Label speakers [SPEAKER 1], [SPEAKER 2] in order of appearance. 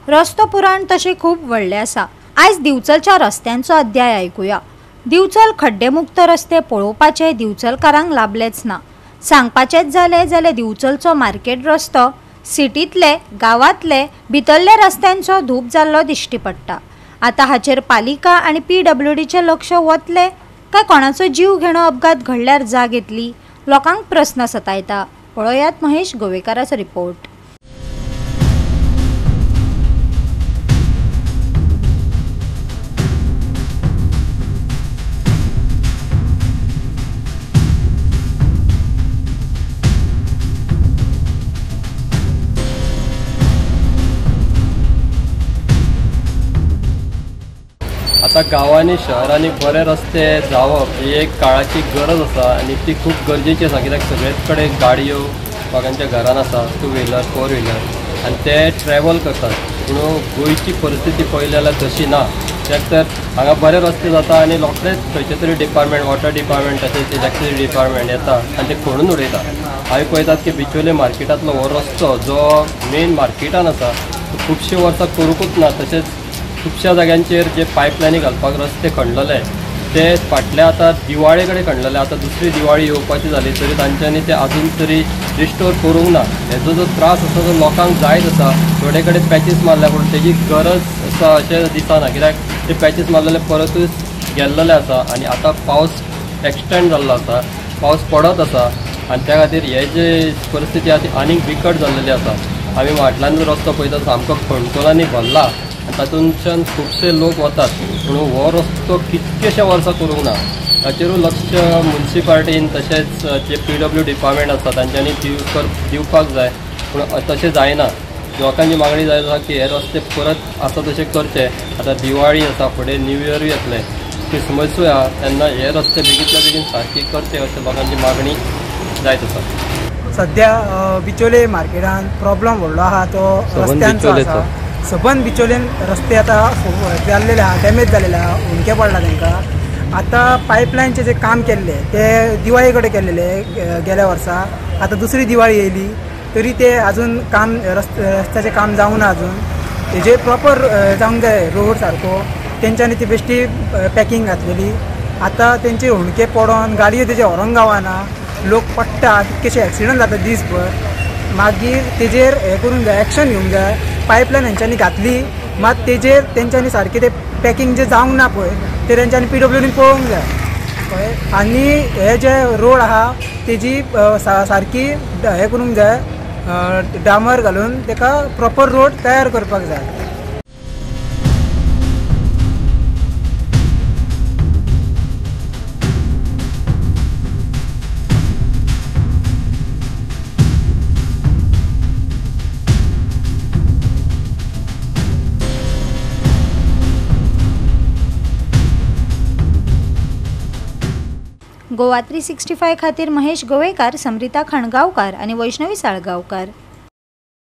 [SPEAKER 1] रस्तो पुराण तसे खूप व्हडले आसा। आज दिवचलच्या रस्त्यांचो अध्याय ऐकूया। दिवचल खड्डेमुक्त रस्ते पळोवपाचे दिवचलकारांक लाभलेच ना। सांगपाचेच जाले जाल्यार दिवचलचो मार्केट रस्तो सिटीतले गावातले भितरले रस्त्यांचो धूप जाल्लो दिश्टी पडटा। आता हाचेर पालिका आणि PWDचे लक्ष वतले काय कोणाचो जीव घेणो अपघात घडल्यार जाग येतली? लोकांक प्रश्न सतायता। पळोवयात महेश गोवेकाराचो रिपोर्ट।
[SPEAKER 2] आता गावांनी शहरांनी बरे रस्ते जावप ही एक काळाची गरज आसा आणि ती खूप गरजेची आसा, कित्याक सगळेच कडेन गाडयो लोकांच्या घरान आसा, 2 व्हिलर 4 व्हिलर आनी ते ट्रॅव्हल करतात। पूण गोंयची परिस्थिती पळयली जाल्यार तशी ना। कित्याक तर हांगा बरे रस्ते जाता आनी रोखडेच खंयचे तरी डिपार्टमेंट वॉटर डिपार्टमेंट तशेंच इलेक्ट्रिसिटी डिपार्टमेंट येता आनी ते खोडून उडयता। आमी पळयतात की बिचोले मार्केटांतलो हो रस्तो जो मेन मार्केटान आसा तो खुबशे वर्सां करूंकूच ना। तशेंच खुबश्या जाग्यांचेर जे पायपलायनी घालपाक रस्ते खणलेले ते फाटल्या आता दिवाळे कडेन खणलेले। आता दुसरी दिवाळी येवपाची जाली तरी तांच्यांनी ते अजून तरी रिस्टोर करूंक ना। हेजो जो त्रास आसा तो लोकांक जायत आसा। थोडे कडेन पॅचीस मारल्या पूण तेजी गरज आसा अशें दिसना, कित्याक ते पॅचीस मारलेले परतूच गेल्लेले आसा आनी आतां पावस एक्सटेंड जाल्लो आसा, पावस पडत आसा आनी त्या खातीर हे जे परिस्थिती आसा ती आनीक बिकट जाल्लेली आसा। आमी माटलान जो रस्तो पळयता सामको खणकुलांनी भरला आनी तातूंतल्यान खुबशे लोक वतात, पूण हो रस्तो कितकेशे वर्सां करूंक ना। ताचेरूय लक्ष म्युनिसिपालिटीन तशेंच जे PW डिपार्टमेंट आसा तांच्यांनी दिवपाक जाय, पूण तशें जायना। लोकांची मागणी जाय आसा की हे रस्ते परत आसा तशें करचे। आतां दिवाळी आसा, फुडें न्यू इयरूय येतलें, क्रिसमसूय आसा, तेन्ना हे रस्ते बेगींतल्या बेगीन सारके करचे अशें लोकांची मागणी जायत आसा।
[SPEAKER 3] सद्या बिचोले मार्केटान प्रॉब्लम व्हडलो आहा तो रस्त्यांचो आसा। सबंद बिचोलेन रस्ते आतां जाल्लेले आहा, डॅमेज जाल्लेले आहा, हुणके पडला तांकां। आतां पायपलायनचे जे काम केल्ले ते दिवाळे कडेन केल्लेले गेल्या वर्सा, आतां दुसरी दिवाळी येयली तरी ते अजून काम रस्त्याचें काम जावंक ना अजून। तेजे प्रॉपर जावंक जाय रोड सारको, तेंच्यांनी ती बेश्टी पॅकिंग घातलेली। आतां तेंचे हुणके पडोन गाडयो तेजे व्हरोंक गावना, लोक पडटा, कितकेशे एक्सिडंट जाता दिसभर। मागीर तेजेर हें करूंक जाय, एक्शन घेवंक जाय। पायपलायन हेंच्यांनी घातली मात तेजेर तेंच्यांनी सारकें ते पॅकिंग जे जावंक ना पळय ते तेंच्यांनी PWDन पळोवंक जाय कळ्ळें। आनी हे जे रोड आहा तेजी सारकी हें करूंक जाय, डामर घालून तेका प्रॉपर रोड तयार करपाक जाय।
[SPEAKER 1] गोवा 365 खातीर महेश गोवेकार, समृता खणगांवकार आणि वैष्णवी साळगांवकार।